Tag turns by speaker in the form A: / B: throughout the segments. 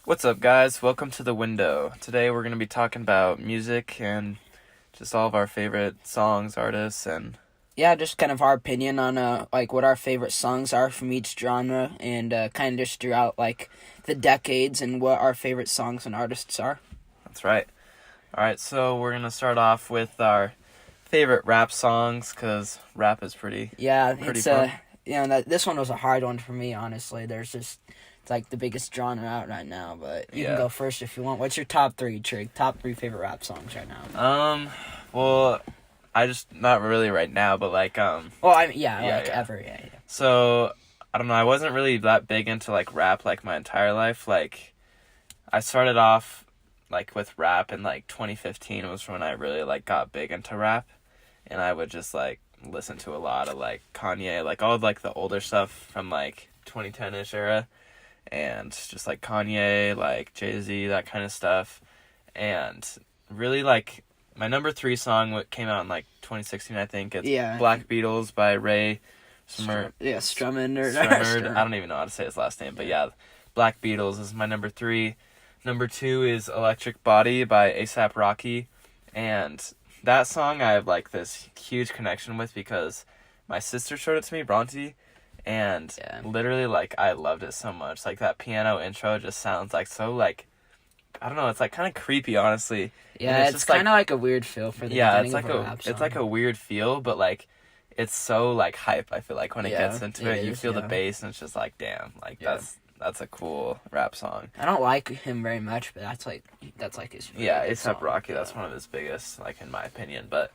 A: What's up, guys? Welcome to The Window. Today we're going to be talking about music and just all of our favorite songs, artists, and
B: Yeah, just kind of our opinion on like what our favorite songs are from each genre, and kind of just throughout like the decades and what our favorite songs and artists are.
A: that's right. Alright, so we're going to start off with our favorite rap songs, because rap is pretty
B: Yeah,
A: Pretty fun.
B: this one was a hard one for me, honestly. It's like the biggest genre out right now, but you
A: Yeah.
B: can go first if you want. What's your top three, Trig? Top three favorite rap songs right now?
A: Well, I just, not really right now, but
B: Well,
A: Yeah,
B: ever, yeah.
A: so, I don't know, I wasn't really that big into, rap, my entire life. I started off, with rap in, 2015 was when I really, got big into rap, and I would just, listen to a lot of, Kanye, all, the older stuff from, 2010-ish era, and just, Kanye, Jay-Z, that kind of stuff, and really, my number 3 song came out in, 2016, I think. It's
B: Yeah.
A: Black Beatles by Ray
B: Strummond or
A: Stremmerd. I don't even know how to say his last name, but yeah, Black Beatles is my number 3. Number 2 is Electric Body by A$AP Rocky, and that song I have this huge connection with because my sister showed it to me, Bronte, and
B: Yeah.
A: literally I loved it so much. That piano intro just sounds so I don't know, it's kind of creepy, honestly.
B: Yeah,
A: And
B: it's
A: just,
B: kind of like a weird feel for the
A: yeah,
B: beginning of a rap song.
A: it's a weird feel, but it's so hype. I feel when it
B: Yeah,
A: gets into
B: it
A: it, you
B: is,
A: feel the
B: yeah.
A: bass, and it's just damn,
B: Yeah.
A: that's a cool rap song.
B: I don't like him very much, but that's like his really
A: Yeah,
B: good
A: A$AP
B: song.
A: Rocky, that's one of his biggest, in my opinion. But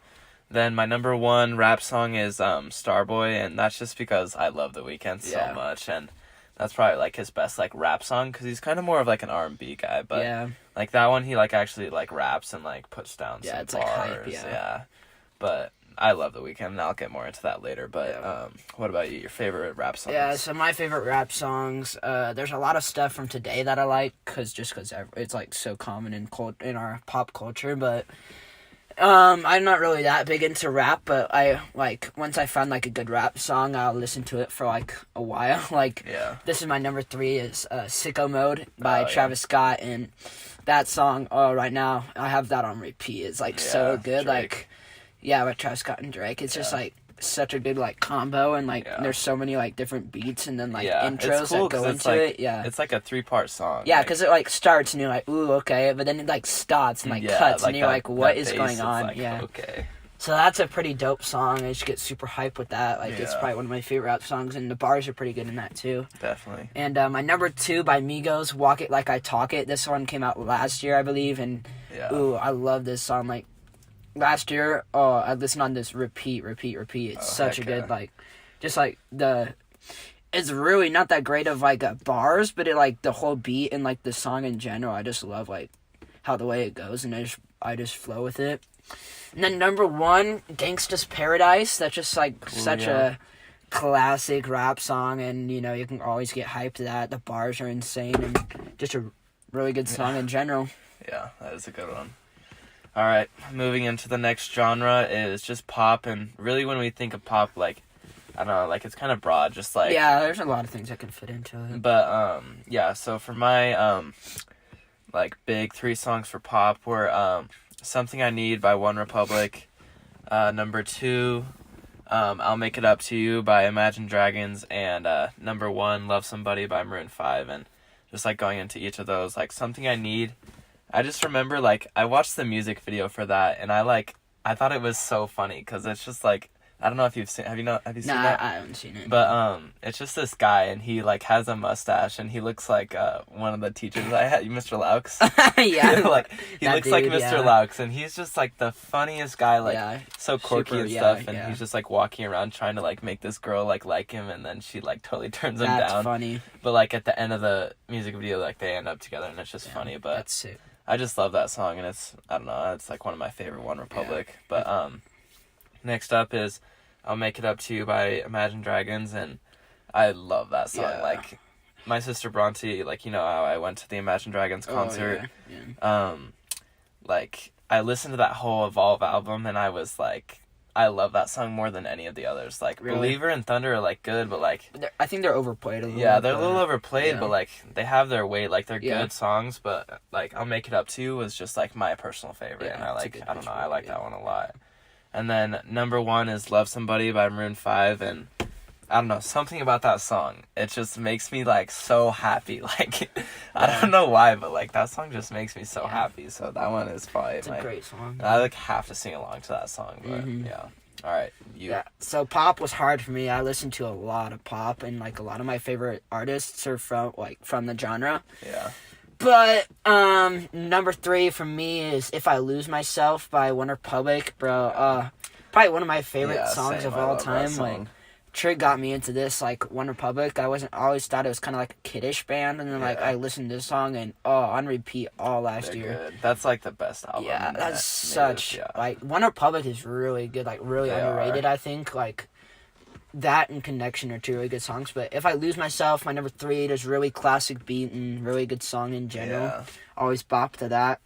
A: then my number 1 rap song is Starboy, and that's just because I love The Weeknd so
B: Yeah.
A: much, and that's probably his best rap song because he's kind of more of an R&B guy, but
B: Yeah,
A: that one he actually raps and puts down
B: Yeah,
A: some
B: it's,
A: bars.
B: hype, yeah.
A: But I love The Weeknd, and I'll get more into that later. But
B: Yeah.
A: what about you? Your favorite rap songs?
B: yeah. So my favorite rap songs, there's a lot of stuff from today that I like, cause it's so common in our pop culture. But I'm not really that big into rap, but I once I find a good rap song, I'll listen to it for a while.
A: Yeah.
B: This is my number 3 is Sicko Mode by
A: Oh, yeah.
B: Travis Scott, and that song, right now I have that on repeat. It's so good.
A: Drake.
B: With Travis Scott and Drake, it's just
A: Yeah.
B: such a good combo, and
A: Yeah.
B: there's so many different beats and then
A: Yeah,
B: intros
A: it's cool
B: that go
A: 'cause it's
B: into it. Yeah.
A: It's a 3-part song.
B: Yeah, because it starts and you're ooh, okay, but then it stops and cuts and you're what is going on? Yeah.
A: Okay.
B: So that's a pretty dope song. I just get super hyped with that. It's
A: Yeah.
B: probably one of my favorite rap songs, and the bars are pretty good in that too.
A: Definitely.
B: And my number 2 by Migos, Walk It Like I Talk It. This one came out last year, I believe, and
A: Yeah.
B: ooh, I love this song. Last year, I listened on this repeat. It's such a
A: heck
B: good,
A: yeah.
B: it's really not that great of bars, but it the whole beat and the song in general, I just love how the way it goes, and I just flow with it. And then number 1, Gangsta's Paradise. That's just such
A: yeah.
B: a classic rap song, and you can always get hyped to that. The bars are insane, and just a really good song in general.
A: Yeah, that is a good one. All right, moving into the next genre is just pop, and really when we think of pop, I don't know, it's kind of broad, just
B: Yeah, there's a lot of things that can fit into it.
A: But yeah, so for my big 3 songs for pop were Something I Need by One Republic, number 2, I'll Make It Up to You by Imagine Dragons, and number 1, Love Somebody by Maroon 5. And just going into each of those, Something I Need, I just remember I watched the music video for that, and I thought it was so funny because it's just I don't know if you've seen, have you seen
B: Nah,
A: that?
B: I haven't seen it.
A: But it's just this guy, and he has a mustache, and he looks like one of the teachers I had, Mr. Laux.
B: Yeah,
A: he
B: that
A: looks like
B: dude,
A: Mr.
B: yeah.
A: Laux, and he's just the funniest guy,
B: Yeah,
A: so quirky
B: super,
A: and
B: yeah,
A: stuff, and
B: yeah.
A: he's just walking around trying to make this girl like him, and then she totally turns him
B: that's
A: down.
B: funny.
A: But at the end of the music video, they end up together, and it's just funny. But
B: That's sick.
A: I just love that song, and it's, I don't know, it's one of my favorite One Republic. But next up is I'll Make It Up to You by Imagine Dragons, and I love that song.
B: Yeah.
A: My sister Bronte, how I went to the Imagine Dragons concert.
B: Oh, yeah.
A: I listened to that whole Evolve album, and I was I love that song more than any of the others. Like,
B: Really?
A: Believer and Thunder are, like, good, but, like...
B: I think they're overplayed a little.
A: Yeah, they're a
B: but-
A: little overplayed,
B: yeah.
A: but, like, they have their weight. Like, they're
B: Yeah.
A: good songs, but, like, I'll Make It Up To You was just, like, my personal favorite.
B: Yeah,
A: And I
B: it's a
A: like,
B: good
A: I don't know,
B: choice,
A: I like
B: yeah.
A: that one a lot. And then number 1 is Love Somebody by Maroon 5, and... I don't know, something about that song. It just makes me, like, so happy. Like, I don't know why, but, like, that song just makes me so happy. So that one is probably
B: It's a great song.
A: I, like, have to sing along to that song, but, yeah. All right, you.
B: Yeah, so pop was hard for me. I listened to a lot of pop, and like a lot of my favorite artists are from the genre.
A: Yeah.
B: But number 3 for me is "If I Lose Myself" by OneRepublic, bro. Probably one of my favorite
A: Yeah,
B: songs
A: same.
B: of
A: I
B: all
A: love that
B: time.
A: song.
B: Like, Trig got me into this. Like OneRepublic, I always thought it was kind of like a kiddish band, and then like
A: Yeah.
B: I listened to this song and on repeat all last
A: They're
B: year.
A: good. That's, like, the best album.
B: Yeah,
A: that
B: that's such
A: yeah.
B: like OneRepublic is really good, like really
A: They
B: underrated.
A: are.
B: I think like that and Connection are 2 really good songs. But If I Lose Myself, my number 3, there's really classic beat and really good song in general.
A: Yeah.
B: Always bop to that.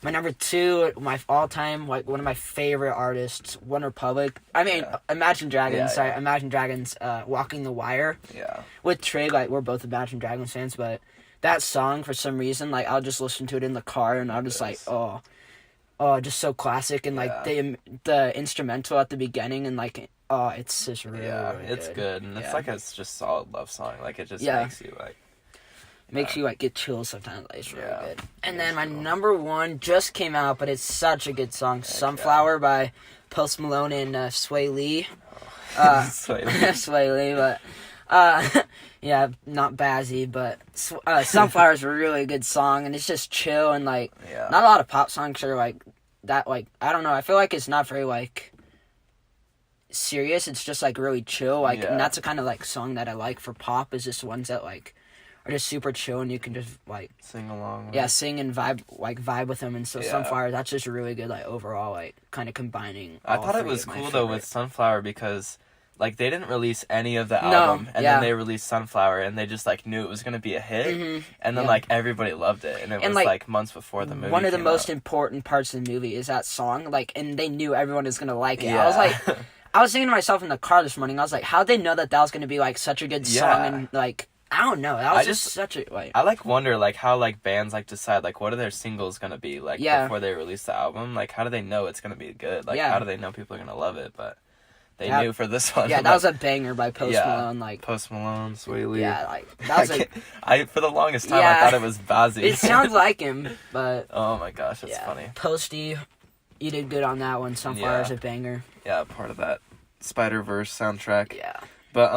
B: My number 2, my all time like one of my favorite artists, OneRepublic. I mean,
A: Yeah.
B: Imagine Dragons.
A: Yeah,
B: Sorry,
A: yeah.
B: Imagine Dragons. Walking the Wire
A: Yeah.
B: with Trig. Like we're both Imagine Dragons fans, but that song for some reason, like I'll just listen to it in the car and I'll just like just so classic, and like the instrumental at the beginning, and like it's just really, really
A: it's good, and it's like it's just solid love song. Like, it just makes you like
B: makes you like get chills sometimes. Like, it's really
A: Yeah.
B: good. And then my number 1 just came out, but it's such a good song, "Sunflower" by Post Malone and Sway Lee.
A: Sway.
B: Sway Lee, but yeah, not Bazzy, but "Sunflower" is a really good song, and it's just chill, and like
A: Yeah.
B: not a lot of pop songs are like that. Like, I don't know, I feel like it's not very like serious. It's just like really chill, like,
A: Yeah.
B: and that's the kind of like song that I like for pop, is just ones that like are just super chill and you can just like
A: Sing along. with
B: yeah,
A: it.
B: sing and vibe with them. And so
A: Yeah.
B: "Sunflower," that's just really good, like overall, like kind of combining.
A: I
B: all
A: thought it
B: 3
A: was
B: of my
A: cool though with
B: favorite-
A: Sunflower because like they didn't release any of the
B: No,
A: album, and
B: yeah.
A: then they released Sunflower, and they just like knew it was gonna be a hit, and then
B: yeah.
A: like everybody loved it, and it
B: And,
A: was
B: like,
A: months before the movie.
B: One of the
A: came
B: most
A: out.
B: important parts of the movie is that song, like, and they knew everyone was gonna like it.
A: Yeah.
B: I was like, I was thinking to myself in the car this morning, I was like, how'd they know that was gonna be like such a good song?
A: Yeah.
B: And like, I don't know, that was
A: I
B: just
A: just-
B: such a like.
A: I like wonder like how like bands like decide like what are their singles gonna be like
B: Yeah.
A: before they release the album. Like how do they know it's gonna be good? Like
B: Yeah.
A: how do they know people are gonna love it? But they
B: That-
A: knew for this one.
B: Yeah, that was a banger by Post
A: Yeah.
B: Malone. Like,
A: Post Malone, Sway Lee.
B: yeah, like that was a.
A: I for the longest time
B: Yeah.
A: I thought it was Bazzi.
B: It sounds like him, but
A: Oh my gosh, that's
B: yeah,
A: funny.
B: Posty, you did good on that one. "Sunflower's"
A: Yeah.
B: a banger.
A: Yeah, part of that Spider-Verse soundtrack.
B: Yeah.
A: But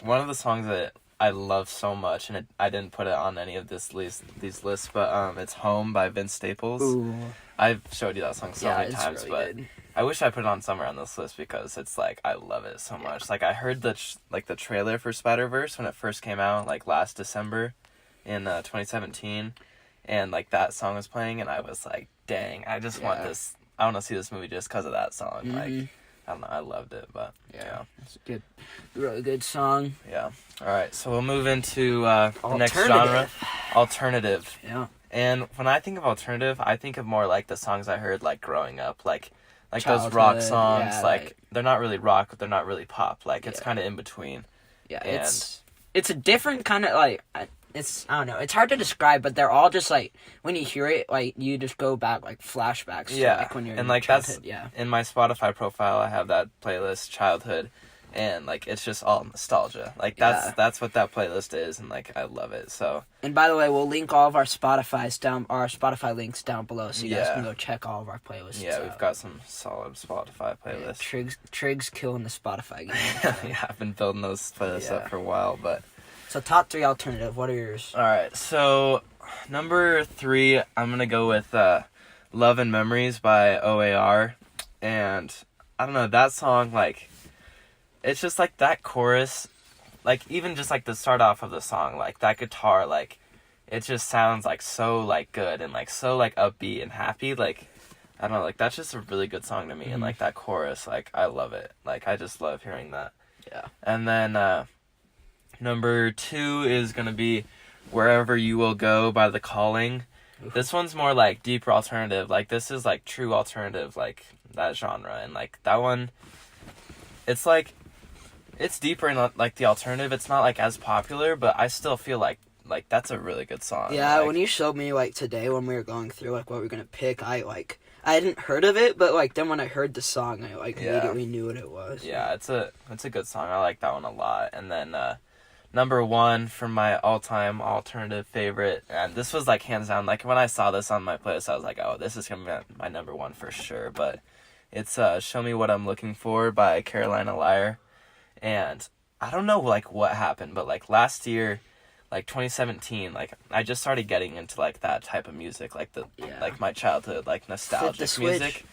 A: one of the songs that I love so much, and I didn't put it on any of these lists, but it's "Home" by Vince Staples.
B: Ooh.
A: I've showed you that song so
B: Yeah,
A: many
B: it's
A: times,
B: really
A: but
B: good.
A: I wish I put it on somewhere on this list because it's like I love it so much. Like I heard the trailer for Spider-Verse when it first came out, like last December in 2017, and like that song was playing, and I was like, dang, I just want
B: Yeah.
A: this. I want to see this movie just because of that song.
B: Mhm.
A: Like I don't know, I loved it, but yeah.
B: It's a good, really good song.
A: Yeah. All right, so we'll move into the next genre, alternative.
B: Yeah.
A: And when I think of alternative, I think of more like the songs I heard like growing up, like those rock
B: Childhood,
A: songs.
B: yeah,
A: like they're not really rock, but they're not really pop. Like it's kind of in between.
B: Yeah,
A: And
B: it's a different kind of like it's I don't know. It's hard to describe, but they're all just like when you hear it, like you just go back like flashbacks.
A: Yeah,
B: to, like when you're
A: and
B: in
A: like that's
B: childhood. Yeah.
A: in my Spotify profile. I have that playlist, childhood, and like it's just all nostalgia. Like
B: Yeah.
A: that's what that playlist is, and like I love it. So
B: And by the way, we'll link all of our Spotify links down below, so you guys
A: Yeah.
B: can go check all of our playlists.
A: yeah,
B: out.
A: we've got some solid Spotify
B: Yeah,
A: playlists.
B: Trig's killing the Spotify game.
A: Yeah, I've been building those playlists
B: Yeah.
A: up for a while, but.
B: So top 3 alternative. What are yours?
A: All right, so number 3, I'm gonna go with "Love and Memories" by OAR, and I don't know, that song, like, it's just like that chorus, like even just like the start off of the song, like that guitar, like it just sounds like so like good and like so like upbeat and happy, like I don't know, like that's just a really good song to me, and like that chorus, like I love it, like I just love hearing that.
B: Yeah.
A: And then number 2 is gonna be "Wherever You Will Go" by The Calling. This one's more like deeper alternative. Like this is like true alternative, like that genre, and like that one, it's like it's deeper in like the alternative. It's not like as popular, but I still feel like that's a really good song.
B: Yeah,
A: like,
B: when you showed me like today when we were going through like what we were gonna pick, I hadn't heard of it, but like then when I heard the song, I like immediately knew what it was.
A: Yeah, it's a good song. I like that one a lot. And then number one for my all-time alternative favorite, and this was like hands down, like when I saw this on my playlist, I was like, oh, this is gonna be my number one for sure. But it's Show Me What I'm Looking For by Carolina Liar. And I don't know like what happened, but like last year, like 2017, like I just started getting into like that type of music, like like my childhood, like nostalgic music.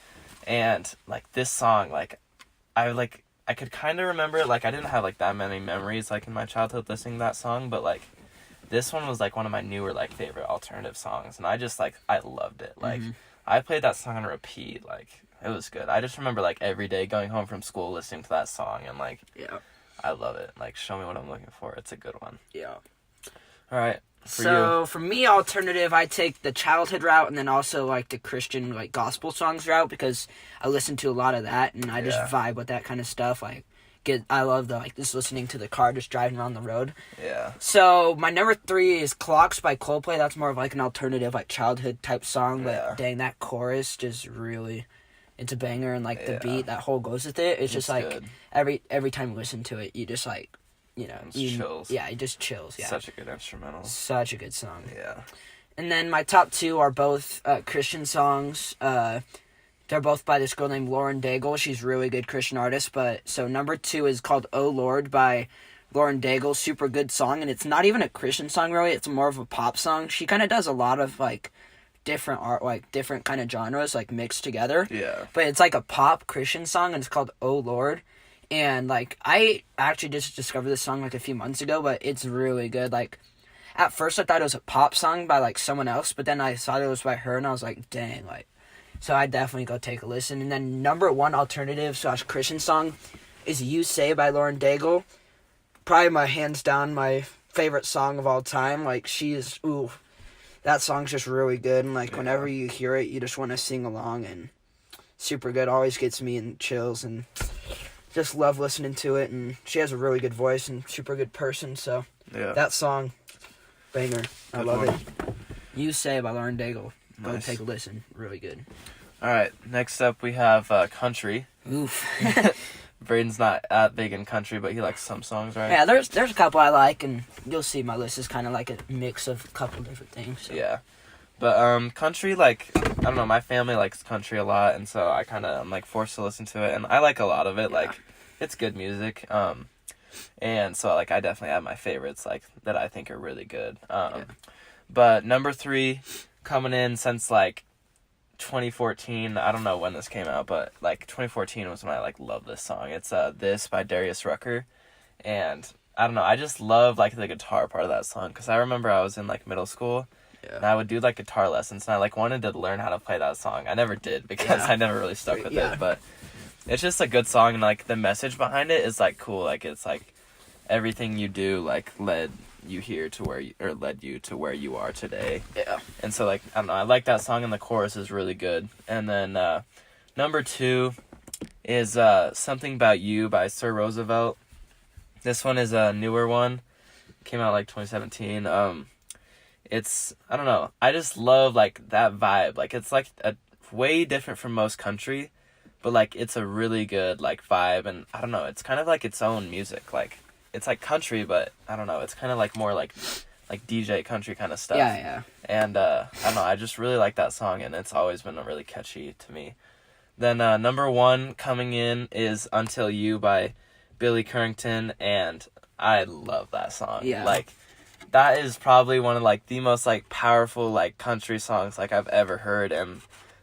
A: And like this song, like I could kind of remember it. Like I didn't have like that many memories like in my childhood listening to that song, but like this one was like one of my newer like favorite alternative songs, and I just like I loved it. Like I played that song on repeat. Like it was good. I just remember like every day going home from school listening to that song, and like I love it. Like Show Me What I'm Looking For. It's a good one.
B: Yeah.
A: All right.
B: For me, alternative, I take the childhood route and then also like the Christian like gospel songs route because I listen to a lot of that and I just vibe with that kind of stuff. Like I love the like just listening to the car just driving around the road.
A: Yeah.
B: So my number 3 is Clocks by Coldplay. That's more of like an alternative like childhood type song, but dang, that chorus just really, it's a banger, and like the beat that whole goes with it. It's just like good. every time you listen to it, you just like. You know,
A: chills.
B: Yeah, it just chills. Yeah,
A: such a good instrumental.
B: Such a good song.
A: Yeah.
B: And then my top 2 are both Christian songs. They're both by this girl named Lauren Daigle. She's a really good Christian artist. But so number 2 is called "Oh Lord" by Lauren Daigle. Super good song, and it's not even a Christian song really. It's more of a pop song. She kind of does a lot of like different art, like different kind of genres, like mixed together.
A: Yeah.
B: But it's like a pop Christian song, and it's called "Oh Lord." And, like, I actually just discovered this song, like, a few months ago, but it's really good. Like, at first I thought it was a pop song by, like, someone else, but then I saw that it was by her, and I was like, dang, like... So I'd definitely go take a listen. And then number 1 alternative / Christian song is "You Say" by Lauren Daigle. Probably hands down, my favorite song of all time. Like, that song's just really good, and, like, whenever you hear it, you just want to sing along, and super good. Always gets me in chills, and... Just love listening to it, and she has a really good voice and super good person, so that song, banger. I love it. "You Say" by Lauren Daigle. Go take a listen. Really good.
A: All right, next up we have country.
B: Oof.
A: Braden's not that big in country, but he likes some songs, right?
B: Yeah, there's a couple I like, and you'll see my list is kind of like a mix of a couple different things. So.
A: Yeah. But country, like, I don't know, my family likes country a lot, and so I'm like forced to listen to it, and I like a lot of it. Like, it's good music. And so like I definitely have my favorites like that I think are really good. But number 3 coming in since like 2014, I don't know when this came out, but like 2014 was when I like loved this song. It's "This" by Darius Rucker, and I don't know, I just love like the guitar part of that song because I remember I was in like middle school. Yeah. And I would do, like, guitar lessons, and I, like, wanted to learn how to play that song. I never did, because I never really stuck with it, but it's just a good song, and, like, the message behind it is, like, cool. Like, it's, like, everything you do, like, led you to where you are today. Yeah. And so, like, I don't know, I like that song, and the chorus is really good. And then, number 2 is "Something About You" by Sir Roosevelt. This one is a newer one. Came out, like, 2017. It's, I don't know, I just love, like, that vibe. Like, it's, like, a way different from most country, but, like, it's a really good, like, vibe, and, I don't know, it's kind of, like, its own music. Like, it's, like, country, but, I don't know, it's kind of, like, more, like DJ country kind of stuff.
B: Yeah.
A: And, I don't know, I just really like that song, and it's always been really catchy to me. Then, number 1 coming in is "Until You" by Billy Currington, and I love that song.
B: Yeah.
A: Like, that is probably one of, like, the most, like, powerful, like, country songs, like, I've ever heard, and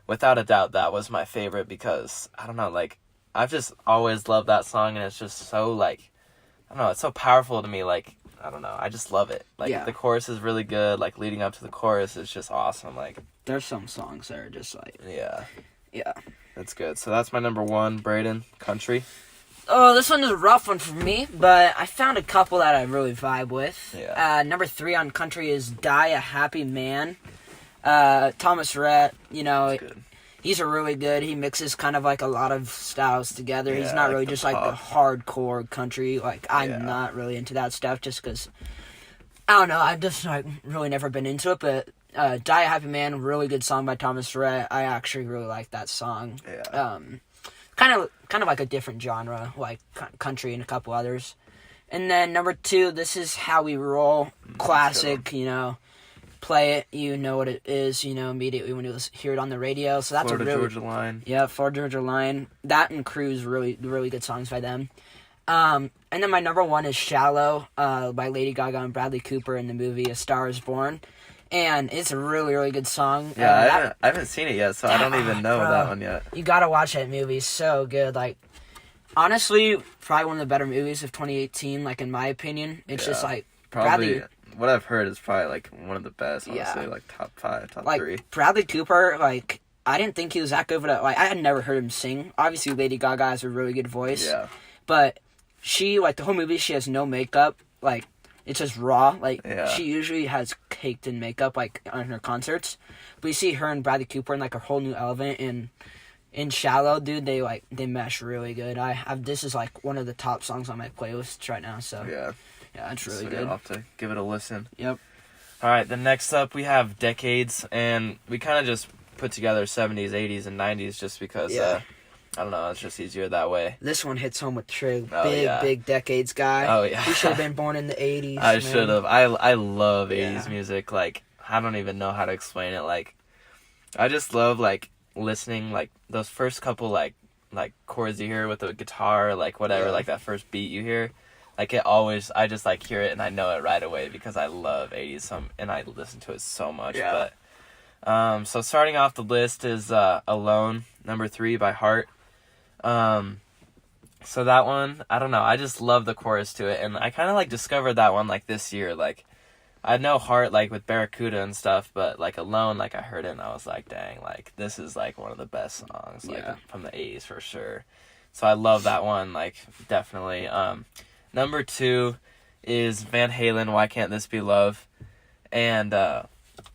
A: without a doubt, that was my favorite because, I don't know, like, I've just always loved that song, and it's just so, like, I don't know, it's so powerful to me, like, I don't know, I just love it. Like, the chorus is really good, like, leading up to the chorus is just awesome, like.
B: There's some songs that are just, like.
A: Yeah.
B: Yeah.
A: That's good. So that's my number 1, Braden, country.
B: Oh, this one is a rough one for me, but I found a couple that I really vibe with.
A: Yeah.
B: Number 3 on country is "Die a Happy Man" Thomas Rhett, you know,
A: It's good.
B: he's a really good. He mixes kind of like a lot of styles together. He's
A: Yeah,
B: not
A: like
B: really
A: the
B: just like the
A: pop.
B: hardcore country. Like I'm
A: Yeah.
B: not really into that stuff just because I don't know. I've just like really never been into it. But "Die a Happy Man," really good song by Thomas Rhett. I actually really like that song.
A: Yeah.
B: Kind of like a different genre, like country and a couple others. And then number 2, "This Is How We Roll," classic. You know, play it, you know what it is. You know immediately when you hear it on the radio. So that's
A: Florida
B: a really
A: Georgia Line.
B: yeah, Florida Georgia Line. That and Cruise, really good songs by them. And then my number 1 is "Shallow" by Lady Gaga and Bradley Cooper in the movie "A Star Is Born," and it's a really good song.
A: Yeah, I haven't seen it yet, so I don't even know
B: Bro.
A: that one yet.
B: You gotta watch that movie. It's so good. Like, honestly, probably one of the better movies of 2018. Like in my opinion, it's just
A: Yeah.
B: like
A: Probably
B: Bradley.
A: what I've heard is probably like one of the best.
B: Yeah.
A: Honestly, like top 5, top
B: Like
A: 3.
B: Bradley Cooper. Like I didn't think he was that good, but like I had never heard him sing. Obviously, Lady Gaga has a really good voice.
A: Yeah.
B: But she, like, the whole movie, she has no makeup. Like, it's just raw. Like,
A: Yeah.
B: she usually has caked in makeup, like, on her concerts. But you see her and Bradley Cooper in, like, a whole new element. And in "Shallow," dude, they mesh really good. This is, like, one of the top songs on my playlist right now. So,
A: Yeah.
B: it's really
A: So
B: good.
A: I'll have to give it a listen.
B: Yep.
A: All right, then next up we have decades, and we kind of just put together 70s, 80s, and 90s just because,
B: Yeah.
A: I don't know, it's just easier that way.
B: This one hits home with Trig.
A: Oh, yeah.
B: Big decades guy.
A: Oh, yeah.
B: He should have been born in the 80s.
A: I
B: man.
A: should have. I love
B: Yeah.
A: 80s music. Like, I don't even know how to explain it. Like, I just love, like, listening, like, those first couple, like chords you hear with the guitar, like, whatever,
B: Yeah.
A: like, that first beat you hear. Like, it always, I just, like, hear it and I know it right away because I love 80s, and I listen to it so much.
B: Yeah.
A: But, so starting off the list is Alone, number 3 by Heart. So that one, I don't know, I just love the chorus to it, and I kind of, like, discovered that one, like, this year. Like, I know Heart, like, with Barracuda and stuff, but, like, Alone, like, I heard it and I was like, dang, like, this is, like, one of the best songs, like,
B: Yeah.
A: from the 80s for sure. So I love that one, like, definitely. Number 2 is Van Halen, Why Can't This Be Love? And, I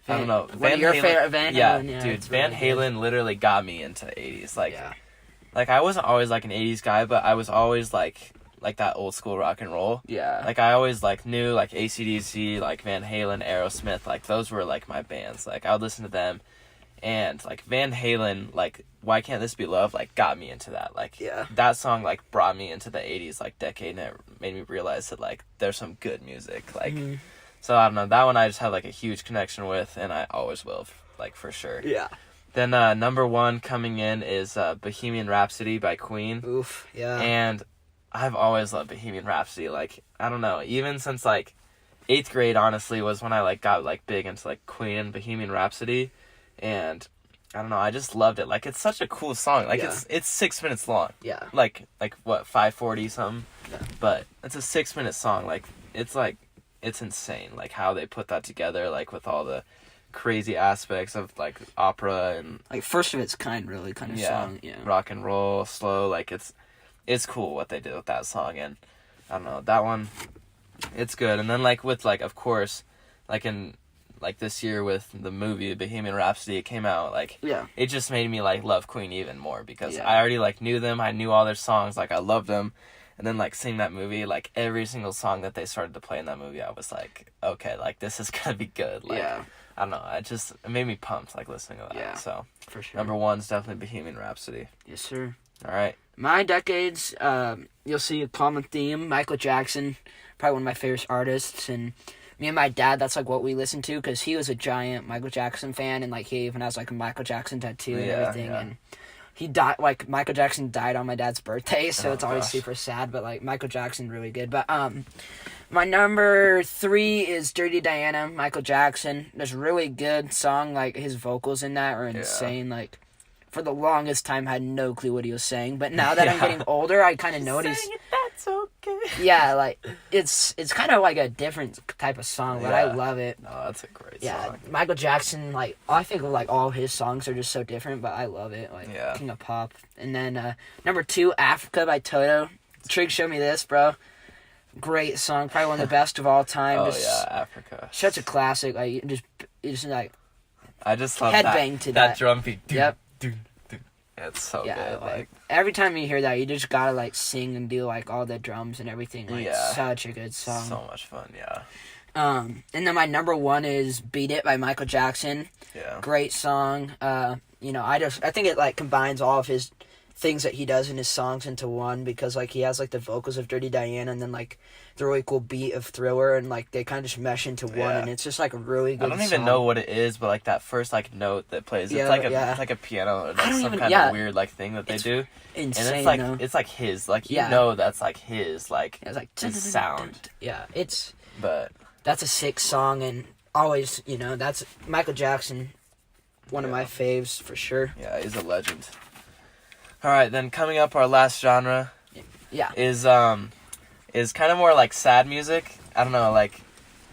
A: don't know.
B: One of your favorite Van
A: Yeah,
B: Halen, yeah,
A: dude,
B: it's
A: Van
B: really good.
A: Halen literally got me into 80s. Like,
B: Yeah.
A: like, I wasn't always, like, an 80s guy, but I was always, like that old school rock and roll.
B: Yeah.
A: Like, I always, like, knew, like, AC/DC, like, Van Halen, Aerosmith, like, those were, like, my bands. Like, I would listen to them, and, like, Van Halen, like, Why Can't This Be Love, like, got me into that. Like,
B: Yeah.
A: that song, like, brought me into the 80s, like, decade, and it made me realize that, like, there's some good music. Like,
B: Mhm.
A: so, I don't know, that one I just have, like, a huge connection with, and I always will, like, for sure.
B: Yeah.
A: Then, number 1 coming in is Bohemian Rhapsody by Queen.
B: Oof. Yeah.
A: And I've always loved Bohemian Rhapsody. Like, I don't know, even since, like, 8th grade, honestly, was when I, like, got, like, big into, like, Queen and Bohemian Rhapsody. And, I don't know, I just loved it. Like, it's such a cool song. Like,
B: Yeah.
A: it's 6 minutes long.
B: Yeah.
A: Like, what, 5:40 something?
B: Yeah.
A: But it's a 6-minute song. Like, it's insane, like, how they put that together, like, with all the crazy aspects of, like, opera and
B: Like first of its kind, really kind of song. Yeah.
A: rock and roll, slow. Like, it's cool what they did with that song, and I don't know, that one, it's good. And then, like, with, like, of course, like, in, like, this year with the movie Bohemian Rhapsody, it came out, like,
B: Yeah.
A: it just made me, like, love Queen even more, because
B: Yeah.
A: I already, like, knew them, I knew all their songs, like, I loved them, and then, like, seeing that movie, like, every single song that they started to play in that movie, I was like, okay, like, this is gonna be good. Like,
B: Yeah.
A: I don't know, it made me pumped, like, listening to that.
B: Yeah.
A: So
B: For sure.
A: number 1's definitely Bohemian Rhapsody.
B: Yes, sir.
A: All right.
B: My decades, you'll see a common theme. Michael Jackson, probably one of my favorite artists, and me and my dad, that's like what we listened to, because he was a giant Michael Jackson fan, and like he even has like a Michael Jackson tattoo and
A: Yeah,
B: everything,
A: yeah.
B: and he died, like Michael Jackson died on my dad's birthday, so
A: Oh,
B: it's always
A: gosh.
B: super sad, but like Michael Jackson really good. But my number 3 is Dirty Diana, Michael Jackson. There's a really good song, like his vocals in that are insane. Like, for the longest time, I had no clue what he was saying, but now that I'm
A: Yeah.
B: getting older, I kind of know what he's.
A: That's okay.
B: Yeah, like it's kind of like a different type of song, but I
A: Yeah.
B: love it.
A: No, that's a great
B: Yeah,
A: song.
B: Michael Jackson, like I think like all his songs are just so different, but I love it. Like
A: Yeah.
B: King of Pop. And then number 2, Africa by Toto. Trig showed me this, bro. Great song, probably one of the best of all time.
A: Oh
B: Just
A: yeah, Africa.
B: such a classic. Like just like
A: I just love
B: headbang to that.
A: drum beat.
B: Yep.
A: It's so
B: Yeah,
A: good. Like
B: every time you hear that, you just gotta like sing and do like all the drums and everything. Like
A: Yeah.
B: such a good song.
A: so much fun. Yeah.
B: And then my number one is "Beat It" by Michael Jackson.
A: Yeah.
B: Great song. I think it like combines all of his things that he does in his songs into one, because like he has like the vocals of Dirty Diana and then like the really cool beat of Thriller, and like they kind of just mesh into one,
A: Yeah.
B: and it's just like a really good
A: I don't even
B: song.
A: know what it is, but like that first like note that plays,
B: Yeah,
A: it's like
B: yeah.
A: it's like a piano or
B: I
A: like
B: don't
A: some
B: even-
A: kind
B: yeah.
A: of weird like thing that they
B: It's
A: do,
B: Insane.
A: and it's like
B: though.
A: it's like his, like you
B: Yeah.
A: know that's like his, like
B: It's like
A: his sound,
B: Yeah,
A: but
B: that's a sick song, and always that's Michael Jackson, one of
A: Yeah.
B: my faves for sure.
A: yeah, he's a legend. All right, then coming up, our last genre
B: Yeah.
A: is kind of more like sad music. I don't know, like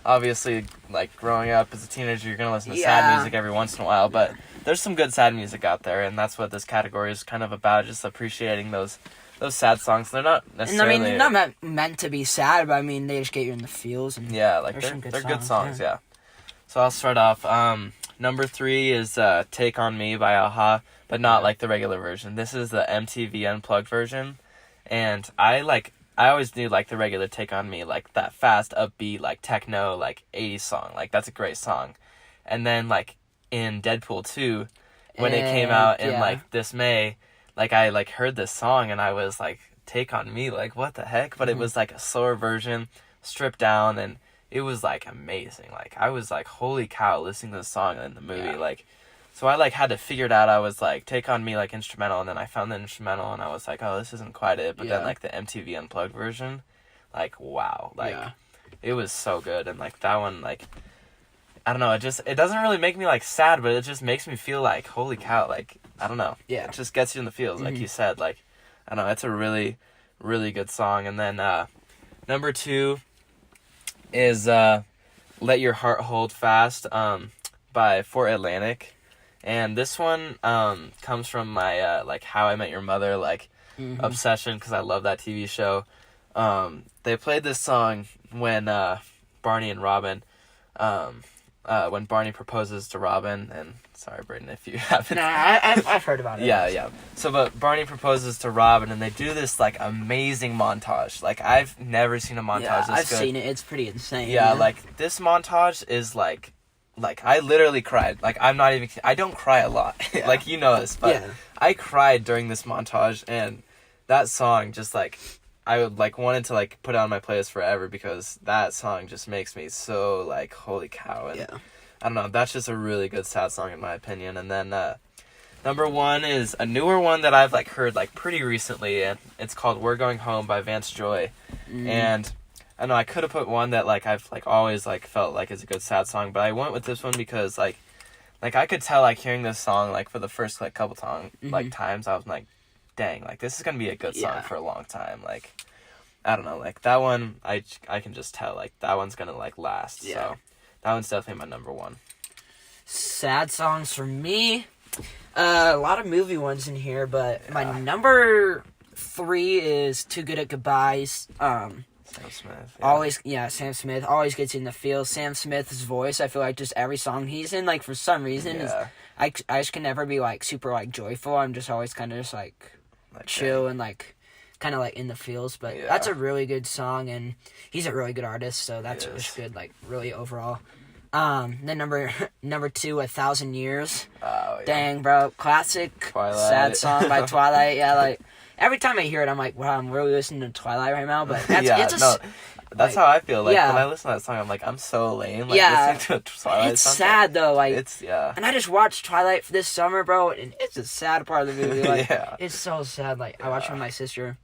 A: obviously like growing up as a teenager, you're gonna listen to sad
B: Yeah.
A: music every once in a while, but there's some good sad music out there, and that's what this category is kind of about, just appreciating those sad songs. They're not
B: And I
A: necessarily
B: mean, not meant to be sad, but I mean, they just get you in the feels. And
A: yeah, like
B: There's some good
A: they're good
B: songs,
A: songs, yeah. So I'll start off. Number 3 is "Take on Me" by a-ha, but not like the regular version. This is the MTV Unplugged version, and I always knew like the regular "Take on Me," like that fast, upbeat, like techno, like 80s song. Like that's a great song. And then like in Deadpool 2, when it came out in
B: yeah.
A: like this May, like I like heard this song and I was like, "Take on Me," like what the heck? But it was like a slower version, stripped down, and it was like amazing. Like I was like, holy cow, listening to the song in the movie.
B: Yeah.
A: Like, so I like had to figure it out. I was like, "Take on Me" like instrumental, and then I found the instrumental and I was like, oh, this isn't quite it. But then
B: Yeah.
A: like the MTV Unplugged version, like wow, like
B: Yeah.
A: it was so good. And like that one, like I don't know, it doesn't really make me like sad, but it just makes me feel like holy cow, like I don't know.
B: Yeah.
A: It just gets you in the feels, like
B: Mhm.
A: you said. Like I don't know, it's a really, really good song. And then number 2 is "Let Your Heart Hold Fast" by Fort Atlantic. And this one comes from my like How I Met Your Mother like
B: Mhm.
A: obsession, because I love that TV show. They played this song when Barney and Robin, when Barney proposes to Robin, and sorry Brayden if you haven't.
B: No, I've heard about it.
A: Yeah. So, but Barney proposes to Robin, and they do this like amazing montage. Like I've never seen a montage
B: Yeah,
A: this
B: I've
A: good.
B: seen it. It's pretty insane.
A: Yeah, like this montage is like I literally cried. Like I'm not even. I don't cry a lot.
B: Yeah.
A: Like you know this, but
B: Yeah.
A: I cried during this montage, and that song just like I would like wanted to like put it on my playlist forever, because that song just makes me so like holy cow. And
B: Yeah.
A: I don't know, that's just a really good sad song in my opinion. And then number 1 is a newer one that I've like heard like pretty recently, and it's called "We're Going Home" by Vance Joy. And I don't know, I could have put one that like I've like always like felt like is a good sad song, but I went with this one because like I could tell like hearing this song like for the first like couple times I was like, dang, like this is gonna be a good song
B: Yeah.
A: for a long time. Like I don't know, like that one I can just tell like that one's gonna like last.
B: Yeah.
A: So that one's definitely my number 1.
B: Sad songs for me. A lot of movie ones in here, but my number 3 is "Too Good at Goodbyes."
A: Sam Smith.
B: Sam Smith always gets in the feel. Sam Smith's voice, I feel like just every song he's in, like for some reason, is
A: Yeah.
B: I just can never be like super like joyful. I'm just always kind of just like
A: Like,
B: chill and like kind of like in the feels. But
A: Yeah.
B: that's a really good song, and he's a really good artist, so that's
A: He is.
B: just good. Like really overall. Then number 2, "1,000 Years."
A: Oh, yeah.
B: Dang, bro, classic
A: Twilight.
B: sad song by Twilight. Yeah, like every time I hear it, I'm like, wow, I'm really listening to Twilight right now. But that's
A: Yeah,
B: it's just
A: no, that's how I feel. Like
B: yeah.
A: when I listen to that song, I'm like, I'm so lame. Like
B: Yeah.
A: listening to a Twilight
B: it's
A: song.
B: sad though. Like
A: It's yeah.
B: and I just watched Twilight for this summer, bro, and it's a sad part of the movie. Like
A: Yeah.
B: it's so sad. Like I watched it with my sister.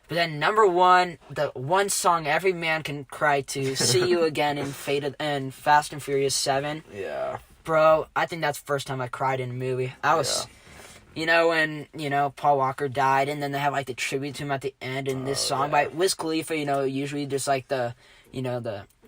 B: But then number 1, the one song every man can cry to, "See You Again" in Fast and Furious 7.
A: Yeah.
B: Bro, I think that's the first time I cried in a movie. I was, when, Paul Walker died, and then they have, like, the tribute to him at the end, and this song by Wiz Khalifa, usually just, like, the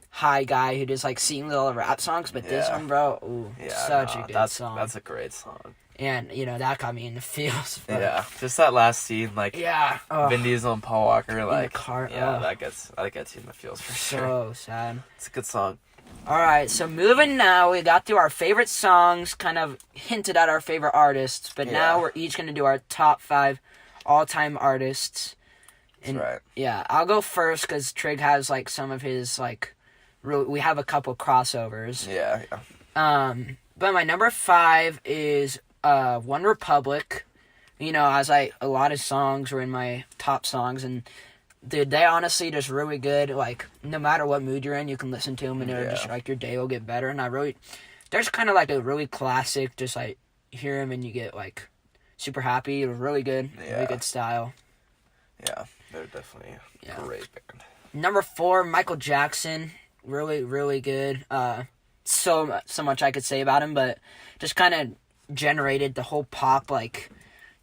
B: high guy who just, like, sings all the rap songs, but this
A: Yeah.
B: one, bro, ooh, such a good song.
A: That's a great song.
B: And, that got me in the feels. Bro.
A: Yeah. Just that last scene, like
B: Yeah. Oh,
A: Vin Diesel and Paul Walker, like
B: car,
A: yeah,
B: oh.
A: that gets you in the feels for sure.
B: so sad.
A: It's a good song.
B: All right, so moving now, we got through our favorite songs, kind of hinted at our favorite artists, but now we're each going to do our top 5 all-time artists.
A: That's right.
B: Yeah, I'll go first because Trig has, like, some of his, like, we have a couple crossovers.
A: Yeah.
B: But my number 5 is One Republic. You know, as a lot of songs were in my top songs, and dude, they honestly just really good. Like, no matter what mood you're in, you can listen to them, and it'll just, like, your day will get better. And there's kind of, like, a really classic, just, like, hear them and you get, like, super happy. It was really good. Really good style.
A: Yeah, they're definitely a great band.
B: Number 4, Michael Jackson. Really, really good. So much I could say about him, but just kind of generated the whole pop, like,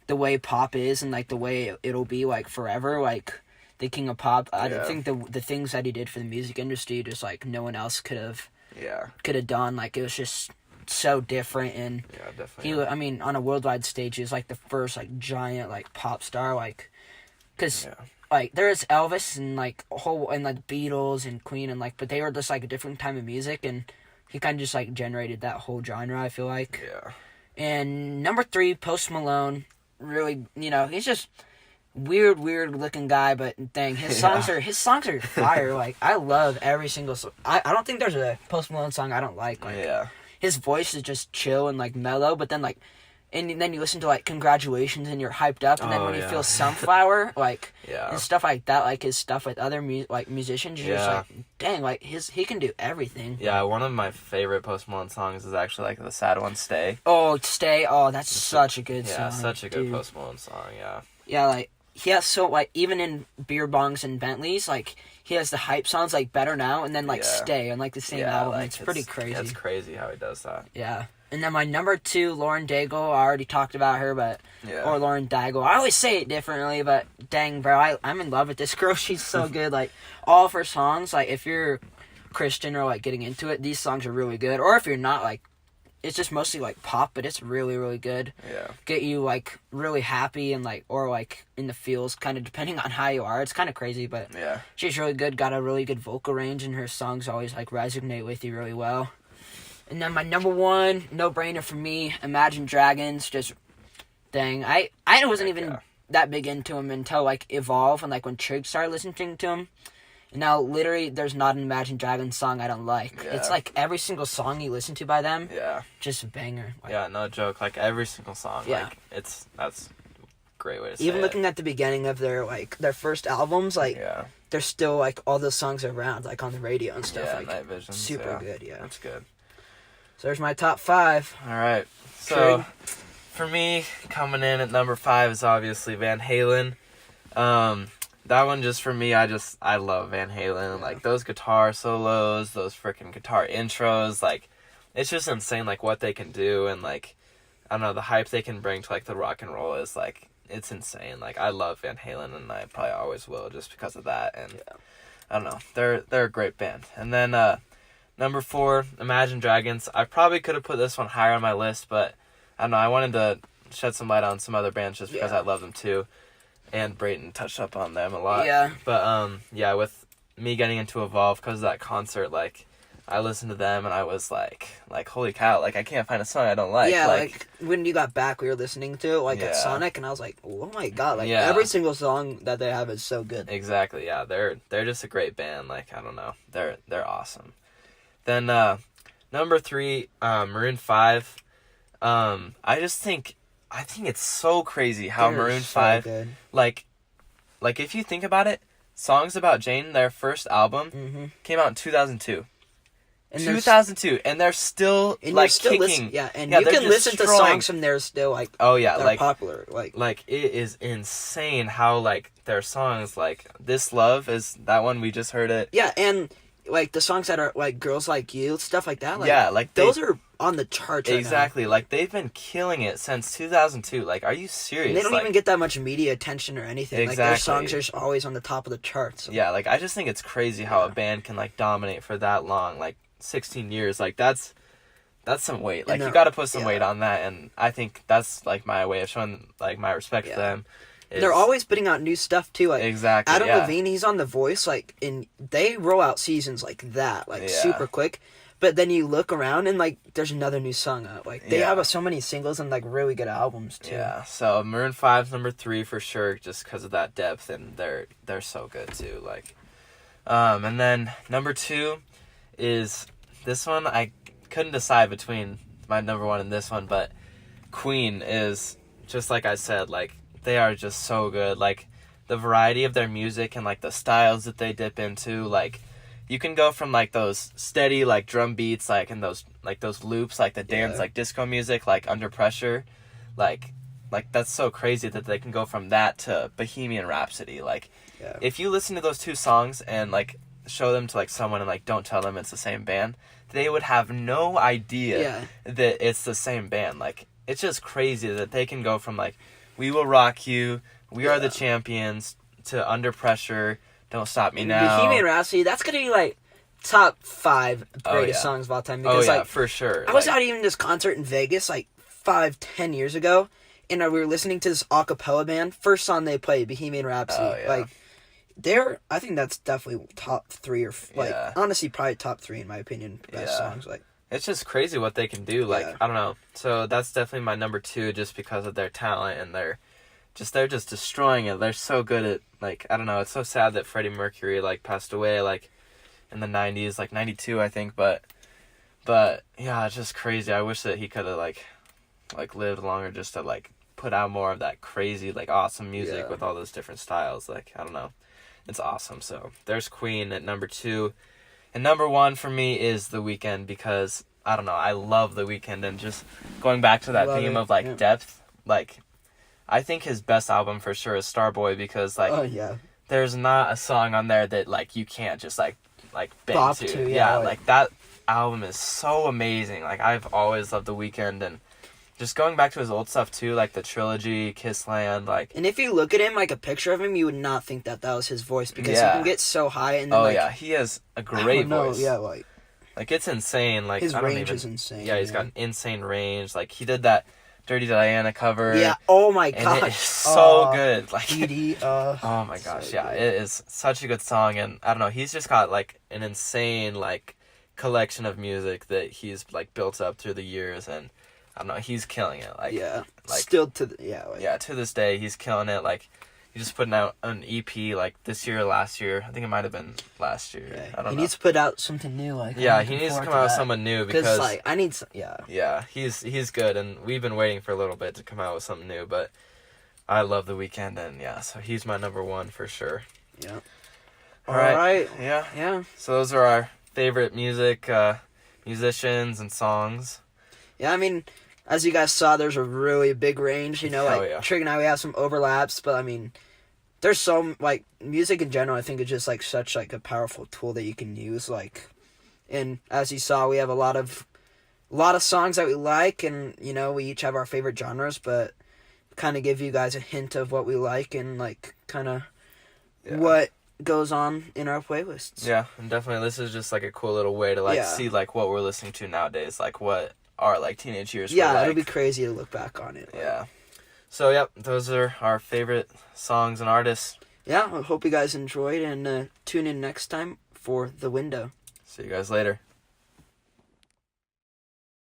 B: the way pop is and, like, the way it'll be, like, forever, like, the king of pop. I think the things that he did for the music industry, just, like, no one else could have done. Like, it was just so different, and
A: definitely.
B: I mean, on a worldwide stage, he was, like, the first, like, giant, like, pop star, like, because like, there's Elvis and, like, like, Beatles and Queen, and, like, but they were just, like, a different time of music, and he kind of just, like, generated that whole genre, I feel like.
A: Yeah.
B: And number 3, Post Malone. Really, you know, he's just weird looking guy, but dang, his songs are fire. Like, I love every single song. I don't think there's a Post Malone song I don't like. Like, his voice is just chill and, like, mellow, but then, like, and then you listen to, like, Congratulations and you're hyped up, and then when you feel Sunflower, like, and stuff like that, like, his stuff with other musicians, you're just like, dang, like, he can do everything.
A: Yeah, one of my favorite Post Malone songs is actually, like, the sad one, Stay.
B: Oh, Stay. Oh, that's such a good song.
A: Yeah, such a good Post Malone song,
B: Yeah, like, he has like, even in Beer Bongs and Bentleys, like, he has the hype songs, like, Better Now, and then, like, Stay on, like, the same album. Like, it's pretty crazy.
A: It's crazy how he does that.
B: Yeah. And then my number 2, Lauren Daigle. I already talked about her, but or Lauren Daigle. I always say it differently, but dang, bro, I'm in love with this girl. She's so good. Like, all of her songs, like, if you're Christian or, like, getting into it, these songs are really good. Or if you're not, like, it's just mostly, like, pop, but it's really, really good.
A: Yeah.
B: Get you, like, really happy and, like, or, like, in the feels, kind of depending on how you are. It's kind of crazy, but she's really good. Got a really good vocal range, and her songs always, like, resonate with you really well. And then my number 1, no-brainer for me, Imagine Dragons. Just, dang, I wasn't even that big into him until, like, Evolve, and, like, when Trig started listening to him. And now, literally, there's not an Imagine Dragons song I don't like. It's, like, every single song you listen to by them, just a banger. Like,
A: no joke. Like, every single song. Like, that's a great way to say it.
B: Even looking at the beginning of their first albums, like, they're still, like, all those songs around, like, on the radio and stuff. Like,
A: Night Visions.
B: Super good,
A: That's good.
B: So there's my top 5.
A: All right. So, for me, coming in at number 5 is obviously Van Halen. That one just for me, I love Van Halen. Like, those guitar solos, those freaking guitar intros, like, it's just insane, like, what they can do, and, like, I don't know, the hype they can bring to, like, the rock and roll is, like, it's insane. Like, I love Van Halen, and I probably always will just because of that, and I don't know, they're a great band. And then, number 4, Imagine Dragons. I probably could have put this one higher on my list, but I don't know, I wanted to shed some light on some other bands just because I love them too. And Brayton touched up on them a lot.
B: Yeah.
A: But, with me getting into Evolve because of that concert, like, I listened to them and I was like, holy cow, like, I can't find a song I don't like.
B: Yeah, like when you got back, we were listening to it, like, at Sonic, and I was like, oh my god, like, every single song that they have is so good.
A: Exactly, yeah. They're just a great band. Like, I don't know. They're awesome. Then, number 3, Maroon 5. I think it's so crazy how Maroon 5,
B: good.
A: like if you think about it, Songs About Jane, their first album, came out in 2002. And 2002, and they're still, like, kicking.
B: You can listen to songs from there still, like, they're popular.
A: Like, it is insane how, like, their songs, like, This Love is that one, we just heard it.
B: Yeah, and, like, the songs that are, like, Girls Like You, stuff like that. Like, those are on the charts right
A: exactly.
B: now.
A: Like, they've been killing it since 2002. Like, are you serious?
B: And they don't even get that much media attention or anything.
A: Exactly.
B: Like, their songs are just always on the top of the charts.
A: Yeah, like, I just think it's crazy how a band can, like, dominate for that long. Like, 16 years. Like, that's some weight. Like, you gotta put some weight on that, and I think that's, like, my way of showing, like, my respect for them.
B: They're always putting out new stuff, too. Like,
A: exactly,
B: Adam Levine, he's on The Voice, like, and they roll out seasons like that, like, super quick. but then you look around and like there's another new song out. Like they
A: Yeah.
B: have so many singles and like really good albums too.
A: Yeah, so Maroon 5's number 3 for sure, just because of that depth, and they're so good too. Like, and then number 2 is this one. I couldn't decide between my number 1 and this one, but Queen is just like I said. Like they are just so good. Like the variety of their music and like the styles that they dip into. Like you can go from like those steady like drum beats, like and those loops, like the dance, like disco music, like Under Pressure, like that's so crazy that they can go from that to Bohemian Rhapsody. Like if you listen to those two songs and like show them to like someone and like don't tell them it's the same band, they would have no idea that it's the same band. Like it's just crazy that they can go from like We Will Rock You, We Are the Champions to Under Pressure, Don't Stop Me Now.
B: Bohemian Rhapsody, that's gonna be like top 5 greatest songs of all time. Because like
A: for sure.
B: I was out even this concert in Vegas like 5-10 years ago, and we were listening to this a cappella band. First song they played, Bohemian Rhapsody. Like I think that's definitely top 3 or like honestly probably top 3 in my opinion. Best songs. Like
A: it's just crazy what they can do. Like I don't know. So that's definitely my number 2, just because of their talent and they're just destroying it. They're so good at like I don't know. It's so sad that Freddie Mercury like passed away like in the 90s, like 92 I think. But yeah, it's just crazy. I wish that he could have like lived longer just to like put out more of that crazy like awesome music with all those different styles. Like I don't know. It's awesome. So there's Queen at number 2. And number 1 for me is The Weeknd, because, I don't know, I love The Weeknd. And just going back to that theme of, like, depth, like, I think his best album for sure is Starboy, because, like, there's not a song on there that, like, you can't just, like bang
B: bop
A: to. Yeah, like, that album is so amazing. Like, I've always loved The Weeknd, and just going back to his old stuff, too, like the Trilogy, Kissland, like...
B: And if you look at him, like a picture of him, you would not think that was his voice, because he can get so high and then,
A: he has a great voice.
B: Like
A: it's insane. Like
B: his range is insane.
A: Yeah, he's got an insane range. Like, he did that Dirty Diana cover.
B: Yeah, oh my gosh.
A: And it is so good. Like,
B: oh
A: my gosh,
B: so
A: yeah. It is such a good song, and I don't know, he's just got, like, an insane, like, collection of music that he's, like, built up through the years, and I don't know, he's killing it. Like,
B: still to
A: this day, he's killing it. Like, he's just putting out an EP, like, this year or last year. I think it might have been last year. I don't know.
B: He needs to put out something new. Like,
A: he needs to come out with someone new, because
B: like, I need some,
A: he's good, and we've been waiting for a little bit to come out with something new, but I love The Weeknd, and so he's my number 1 for sure.
B: Yeah.
A: All right.
B: Yeah.
A: So those are our favorite musicians and songs.
B: Yeah, I mean, as you guys saw, there's a really big range, like, Trig and I, we have some overlaps, but, I mean, there's so, like, music in general, I think, is just, like, such, like, a powerful tool that you can use, like, and as you saw, we have a lot of songs that we like, and, we each have our favorite genres, but kind of give you guys a hint of what we like, and, like, kind of what goes on in our playlists.
A: Yeah, and definitely, this is just, like, a cool little way to, like, see, like, what we're listening to nowadays, like, what our like teenage years were like.
B: It'll be crazy to look back on it.
A: So those are our favorite songs and artists.
B: I hope you guys enjoyed, and tune in next time for The Window.
A: See you guys later.